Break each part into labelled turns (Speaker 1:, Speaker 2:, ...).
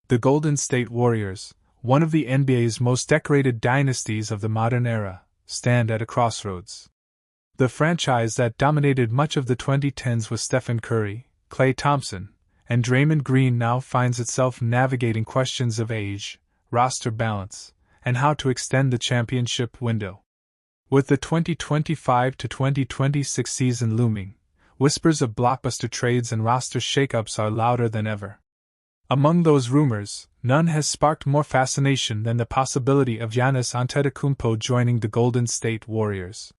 Speaker 1: The Golden State Warriors, one of the NBA's most decorated dynasties of the modern era, stand at a crossroads. The franchise that dominated much of the 2010s with Stephen Curry, Klay Thompson, and Draymond Green now finds itself navigating questions of age, roster balance, and how to extend the championship window. With the 2025 to 2026 season looming, whispers of blockbuster trades and roster shakeups are louder than ever. Among those rumors, none has sparked more fascination than the possibility of Giannis Antetokounmpo joining the Golden State Warriors.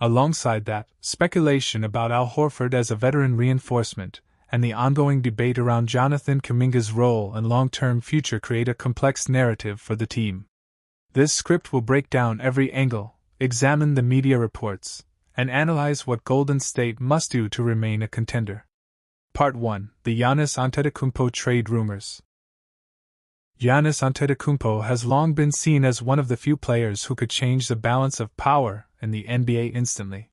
Speaker 1: Alongside that, speculation about Al Horford as a veteran reinforcement and the ongoing debate around Jonathan Kuminga's role and long-term future create a complex narrative for the team. This script will break down every angle, examine the media reports, and analyze what Golden State must do to remain a contender. Part 1: The Giannis Antetokounmpo Trade Rumors. Giannis Antetokounmpo has long been seen as one of the few players who could change the balance of power in the NBA instantly.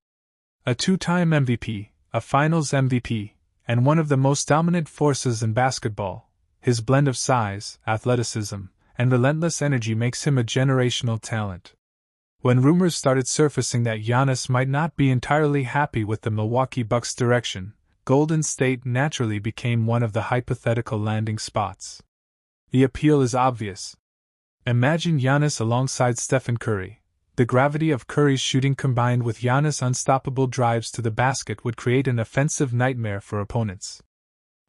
Speaker 1: A two-time MVP, a Finals MVP, and one of the most dominant forces in basketball, his blend of size, athleticism, and relentless energy makes him a generational talent. When rumors started surfacing that Giannis might not be entirely happy with the Milwaukee Bucks' direction, Golden State naturally became one of the hypothetical landing spots. The appeal is obvious. Imagine Giannis alongside Stephen Curry. The gravity of Curry's shooting combined with Giannis' unstoppable drives to the basket would create an offensive nightmare for opponents.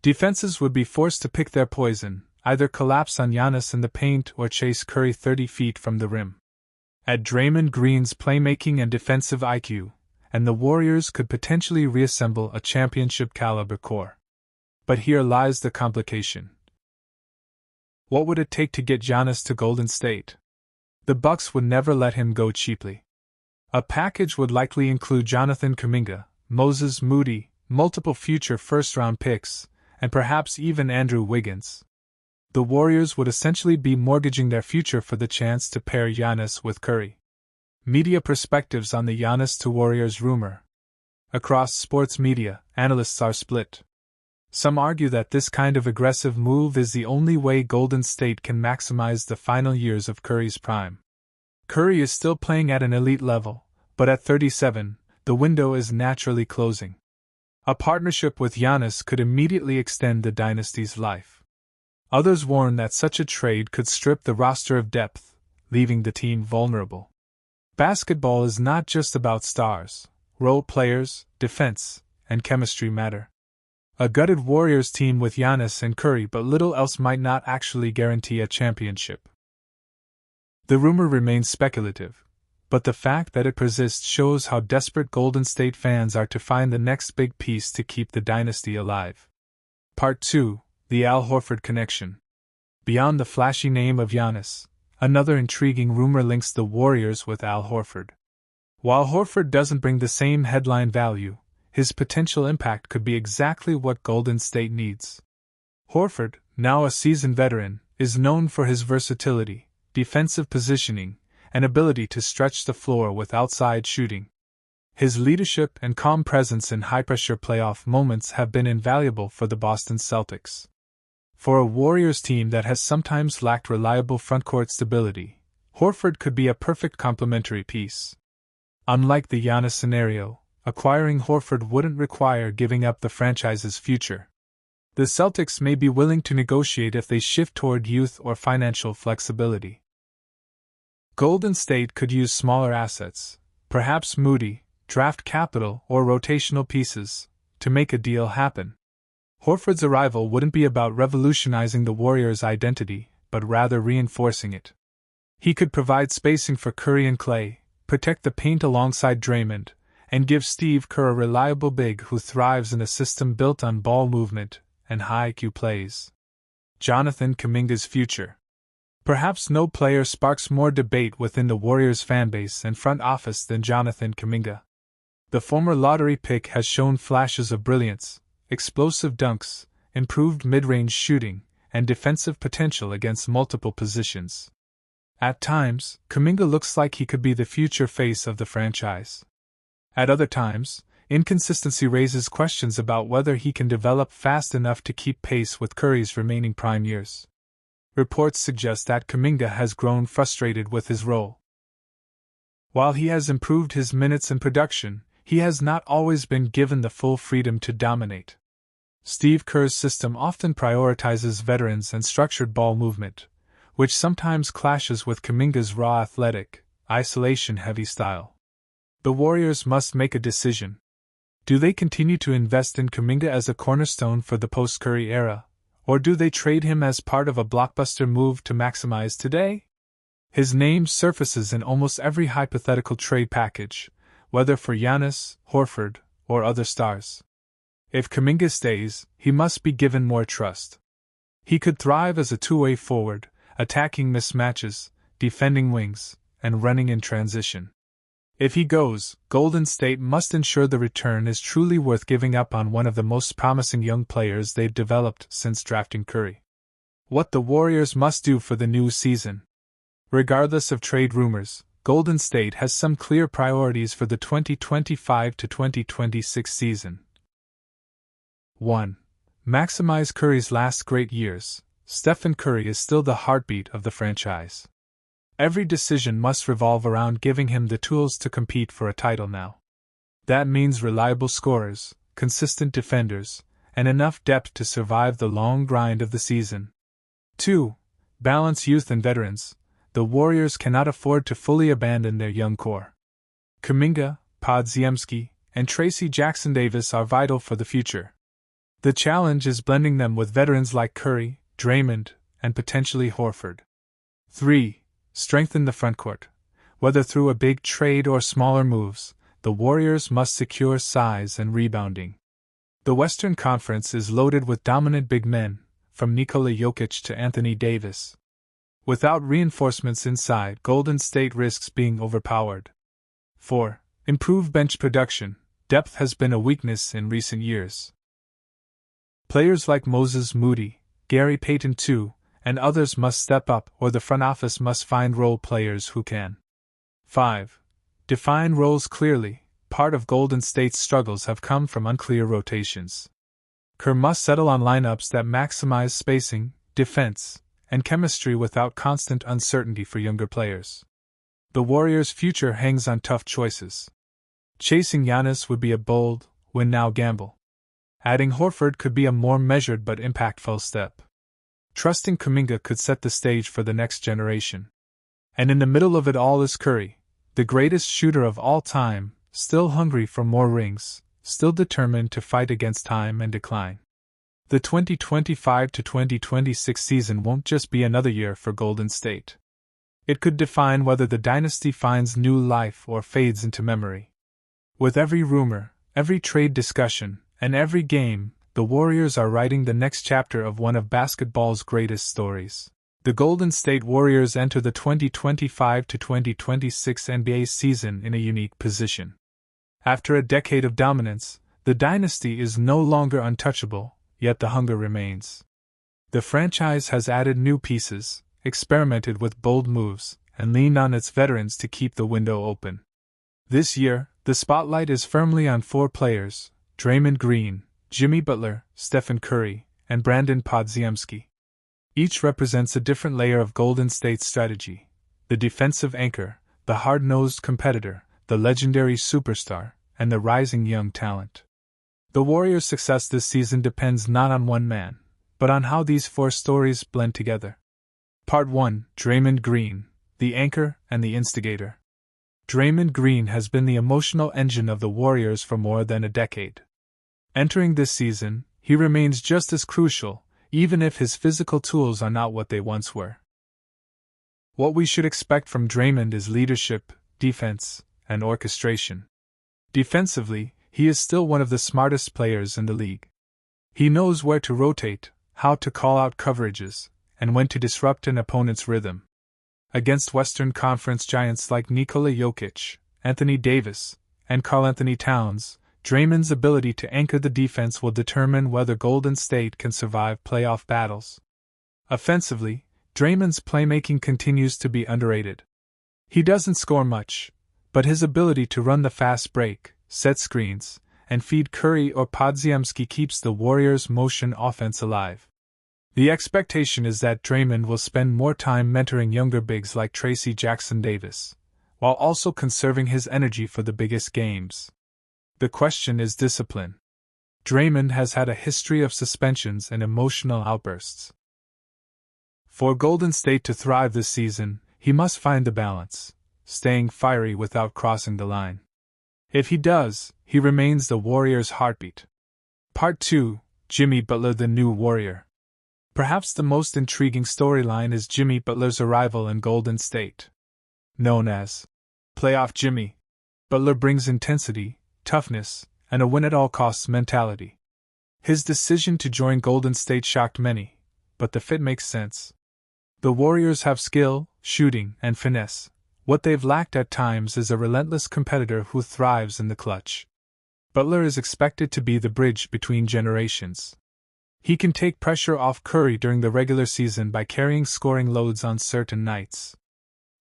Speaker 1: Defenses would be forced to pick their poison, either collapse on Giannis in the paint or chase Curry 30 feet from the rim. Add Draymond Green's playmaking and defensive IQ, and the Warriors could potentially reassemble a championship-caliber core. But here lies the complication. What would it take to get Giannis to Golden State? The Bucks would never let him go cheaply. A package would likely include Jonathan Kuminga, Moses Moody, multiple future first-round picks, and perhaps even Andrew Wiggins. The Warriors would essentially be mortgaging their future for the chance to pair Giannis with Curry. Media perspectives on the Giannis to Warriors rumor. Across sports media, analysts are split. Some argue that this kind of aggressive move is the only way Golden State can maximize the final years of Curry's prime. Curry is still playing at an elite level, but at 37, the window is naturally closing. A partnership with Giannis could immediately extend the dynasty's life. Others warn that such a trade could strip the roster of depth, leaving the team vulnerable. Basketball is not just about stars. Role players, defense, and chemistry matter. A gutted Warriors team with Giannis and Curry but little else might not actually guarantee a championship. The rumor remains speculative, but the fact that it persists shows how desperate Golden State fans are to find the next big piece to keep the dynasty alive. Part 2: The Al Horford Connection. Beyond the flashy name of Giannis, another intriguing rumor links the Warriors with Al Horford. While Horford doesn't bring the same headline value, his potential impact could be exactly what Golden State needs. Horford, now a seasoned veteran, is known for his versatility, defensive positioning, and ability to stretch the floor with outside shooting. His leadership and calm presence in high-pressure playoff moments have been invaluable for the Boston Celtics. For a Warriors team that has sometimes lacked reliable frontcourt stability, Horford could be a perfect complementary piece. Unlike the Giannis scenario, acquiring Horford wouldn't require giving up the franchise's future. The Celtics may be willing to negotiate if they shift toward youth or financial flexibility. Golden State could use smaller assets, perhaps Moody, draft capital, or rotational pieces, to make a deal happen. Horford's arrival wouldn't be about revolutionizing the Warriors' identity, but rather reinforcing it. He could provide spacing for Curry and Klay, protect the paint alongside Draymond, and give Steve Kerr a reliable big who thrives in a system built on ball movement and high IQ plays. Jonathan Kuminga's future. Perhaps no player sparks more debate within the Warriors fanbase and front office than Jonathan Kuminga. The former lottery pick has shown flashes of brilliance, explosive dunks, improved mid-range shooting, and defensive potential against multiple positions. At times, Kuminga looks like he could be the future face of the franchise. At other times, inconsistency raises questions about whether he can develop fast enough to keep pace with Curry's remaining prime years. Reports suggest that Kuminga has grown frustrated with his role. While he has improved his minutes and production, he has not always been given the full freedom to dominate. Steve Kerr's system often prioritizes veterans and structured ball movement, which sometimes clashes with Kuminga's raw athletic, isolation-heavy style. The Warriors must make a decision. Do they continue to invest in Kuminga as a cornerstone for the post-Curry era, or do they trade him as part of a blockbuster move to maximize today? His name surfaces in almost every hypothetical trade package, whether for Giannis, Horford, or other stars. If Kuminga stays, he must be given more trust. He could thrive as a two-way forward, attacking mismatches, defending wings, and running in transition. If he goes, Golden State must ensure the return is truly worth giving up on one of the most promising young players they've developed since drafting Curry. What the Warriors must do for the new season. Regardless of trade rumors, Golden State has some clear priorities for the 2025 to 2026 season. 1. Maximize Curry's last great years. Stephen Curry is still the heartbeat of the franchise. Every decision must revolve around giving him the tools to compete for a title now. That means reliable scorers, consistent defenders, and enough depth to survive the long grind of the season. 2. Balance youth and veterans. The Warriors cannot afford to fully abandon their young core. Kuminga, Podziemski, and Tracy Jackson-Davis are vital for the future. The challenge is blending them with veterans like Curry, Draymond, and potentially Horford. 3. Strengthen the frontcourt. Whether through a big trade or smaller moves, the Warriors must secure size and rebounding. The Western Conference is loaded with dominant big men, from Nikola Jokic to Anthony Davis. Without reinforcements inside, Golden State risks being overpowered. 4. Improve bench production. Depth has been a weakness in recent years. Players like Moses Moody, Gary Payton II, and others must step up, or the front office must find role players who can. 5. Define roles clearly. Part of Golden State's struggles have come from unclear rotations. Kerr must settle on lineups that maximize spacing, defense, and chemistry without constant uncertainty for younger players. The Warriors' future hangs on tough choices. Chasing Giannis would be a bold, win-now gamble. Adding Horford could be a more measured but impactful step. Trusting Kuminga could set the stage for the next generation. And in the middle of it all is Curry, the greatest shooter of all time, still hungry for more rings, still determined to fight against time and decline. The 2025 to 2026 season won't just be another year for Golden State. It could define whether the dynasty finds new life or fades into memory. With every rumor, every trade discussion, and every game, the Warriors are writing the next chapter of one of basketball's greatest stories. The Golden State Warriors enter the 2025 to 2026 NBA season in a unique position. After a decade of dominance, the dynasty is no longer untouchable, yet the hunger remains. The franchise has added new pieces, experimented with bold moves, and leaned on its veterans to keep the window open. This year, the spotlight is firmly on four players: Draymond Green, Jimmy Butler, Stephen Curry, and Brandon Podziemski. Each represents a different layer of Golden State's strategy: the defensive anchor, the hard-nosed competitor, the legendary superstar, and the rising young talent. The Warriors' success this season depends not on one man, but on how these four stories blend together. Part 1: Draymond Green, the anchor and the instigator. Draymond Green has been the emotional engine of the Warriors for more than a decade. Entering this season, he remains just as crucial, even if his physical tools are not what they once were. What we should expect from Draymond is leadership, defense, and orchestration. Defensively, he is still one of the smartest players in the league. He knows where to rotate, how to call out coverages, and when to disrupt an opponent's rhythm. Against Western Conference giants like Nikola Jokic, Anthony Davis, and Karl-Anthony Towns, Draymond's ability to anchor the defense will determine whether Golden State can survive playoff battles. Offensively, Draymond's playmaking continues to be underrated. He doesn't score much, but his ability to run the fast break, set screens, and feed Curry or Podziemski keeps the Warriors' motion offense alive. The expectation is that Draymond will spend more time mentoring younger bigs like Tracy Jackson-Davis, while also conserving his energy for the biggest games. The question is discipline. Draymond has had a history of suspensions and emotional outbursts. For Golden State to thrive this season, he must find the balance, staying fiery without crossing the line. If he does, he remains the Warriors' heartbeat. Part 2: Jimmy Butler, the new Warrior. Perhaps the most intriguing storyline is Jimmy Butler's arrival in Golden State. Known as Playoff Jimmy, Butler brings intensity, toughness, and a win-at-all-costs mentality. His decision to join Golden State shocked many, but the fit makes sense. The Warriors have skill, shooting, and finesse. What they've lacked at times is a relentless competitor who thrives in the clutch. Butler is expected to be the bridge between generations. He can take pressure off Curry during the regular season by carrying scoring loads on certain nights.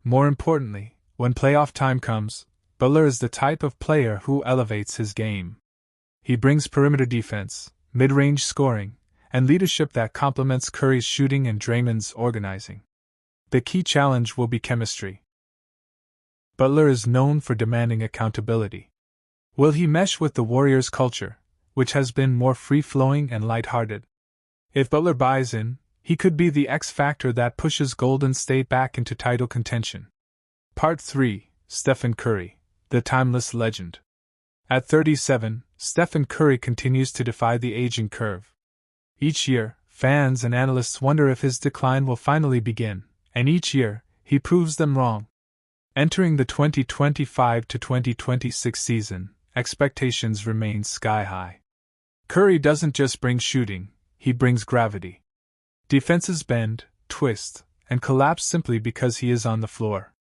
Speaker 1: More importantly, when playoff time comes, Butler is the type of player who elevates his game. He brings perimeter defense, mid-range scoring, and leadership that complements Curry's shooting and Draymond's organizing. The key challenge will be chemistry. Butler is known for demanding accountability. Will he mesh with the Warriors' culture, which has been more free-flowing and lighthearted? If Butler buys in, he could be the X factor that pushes Golden State back into title contention. Part 3: Stephen Curry, the timeless legend. At 37, Stephen Curry continues to defy the aging curve. Each year, fans and analysts wonder if his decline will finally begin, and each year, he proves them wrong. Entering the 2025-2026 season, expectations remain sky-high. Curry doesn't just bring shooting, he brings gravity. Defenses bend, twist, and collapse simply because he is on the floor.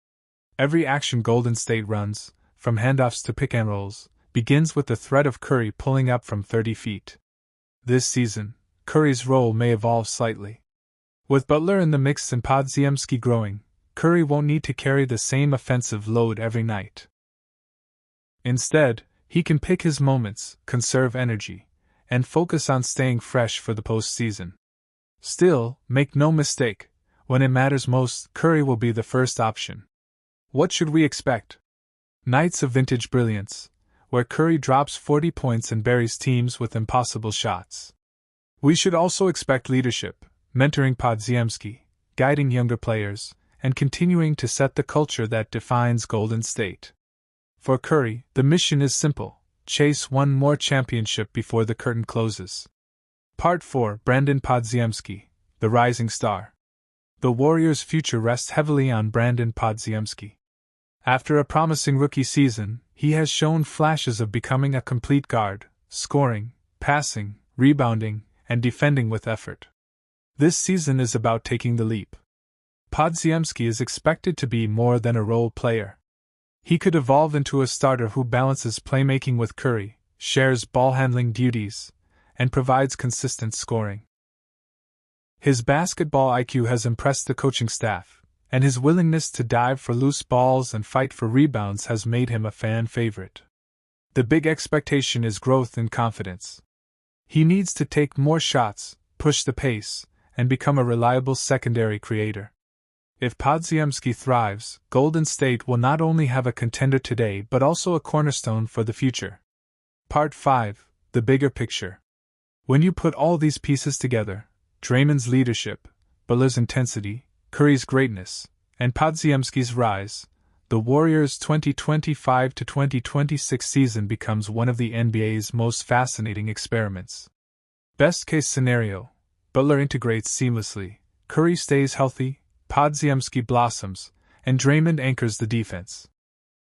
Speaker 1: Every action Golden State runs, from handoffs to pick-and-rolls, begins with the threat of Curry pulling up from 30 feet. This season, Curry's role may evolve slightly. With Butler in the mix and Podziemski growing, Curry won't need to carry the same offensive load every night. Instead, he can pick his moments, conserve energy, and focus on staying fresh for the postseason. Still, make no mistake, when it matters most, Curry will be the first option. What should we expect? Nights of vintage brilliance, where Curry drops 40 points and buries teams with impossible shots. We should also expect leadership, mentoring Podziemski, guiding younger players, and continuing to set the culture that defines Golden State. For Curry, the mission is simple: chase one more championship before the curtain closes. Part 4: Brandon Podziemski, the rising star. The Warriors' future rests heavily on Brandon Podziemski. After a promising rookie season, he has shown flashes of becoming a complete guard, scoring, passing, rebounding, and defending with effort. This season is about taking the leap. Podziemski is expected to be more than a role player. He could evolve into a starter who balances playmaking with Curry, shares ball-handling duties, and provides consistent scoring. His basketball IQ has impressed the coaching staff, and his willingness to dive for loose balls and fight for rebounds has made him a fan favorite. The big expectation is growth in confidence. He needs to take more shots, push the pace, and become a reliable secondary creator. If Podziemski thrives, Golden State will not only have a contender today but also a cornerstone for the future. Part 5: The bigger picture. When you put all these pieces together, Draymond's leadership, Butler's intensity, Curry's greatness, and Podziemski's rise, the Warriors' 2025-2026 season becomes one of the NBA's most fascinating experiments. Best case scenario: Butler integrates seamlessly, Curry stays healthy, Podziemski blossoms, and Draymond anchors the defense.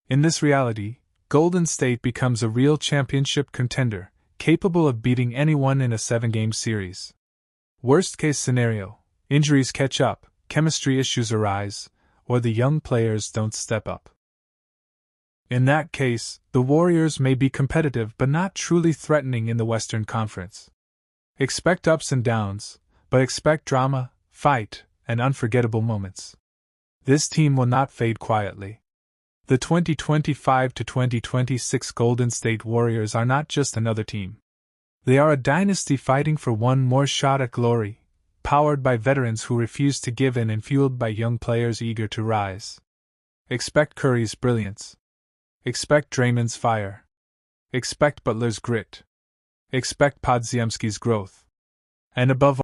Speaker 1: In this reality, Golden State becomes a real championship contender, capable of beating anyone in a 7-game series. Worst-case scenario: injuries catch up, chemistry issues arise, or the young players don't step up. In that case, the Warriors may be competitive but not truly threatening in the Western Conference. Expect ups and downs, but expect drama, fight, and unforgettable moments. This team will not fade quietly. The 2025-2026 Golden State Warriors are not just another team. They are a dynasty fighting for one more shot at glory. powered by veterans who refuse to give in and fueled by young players eager to rise. Expect Curry's brilliance. Expect Draymond's fire. Expect Butler's grit. Expect Podziemski's growth. And above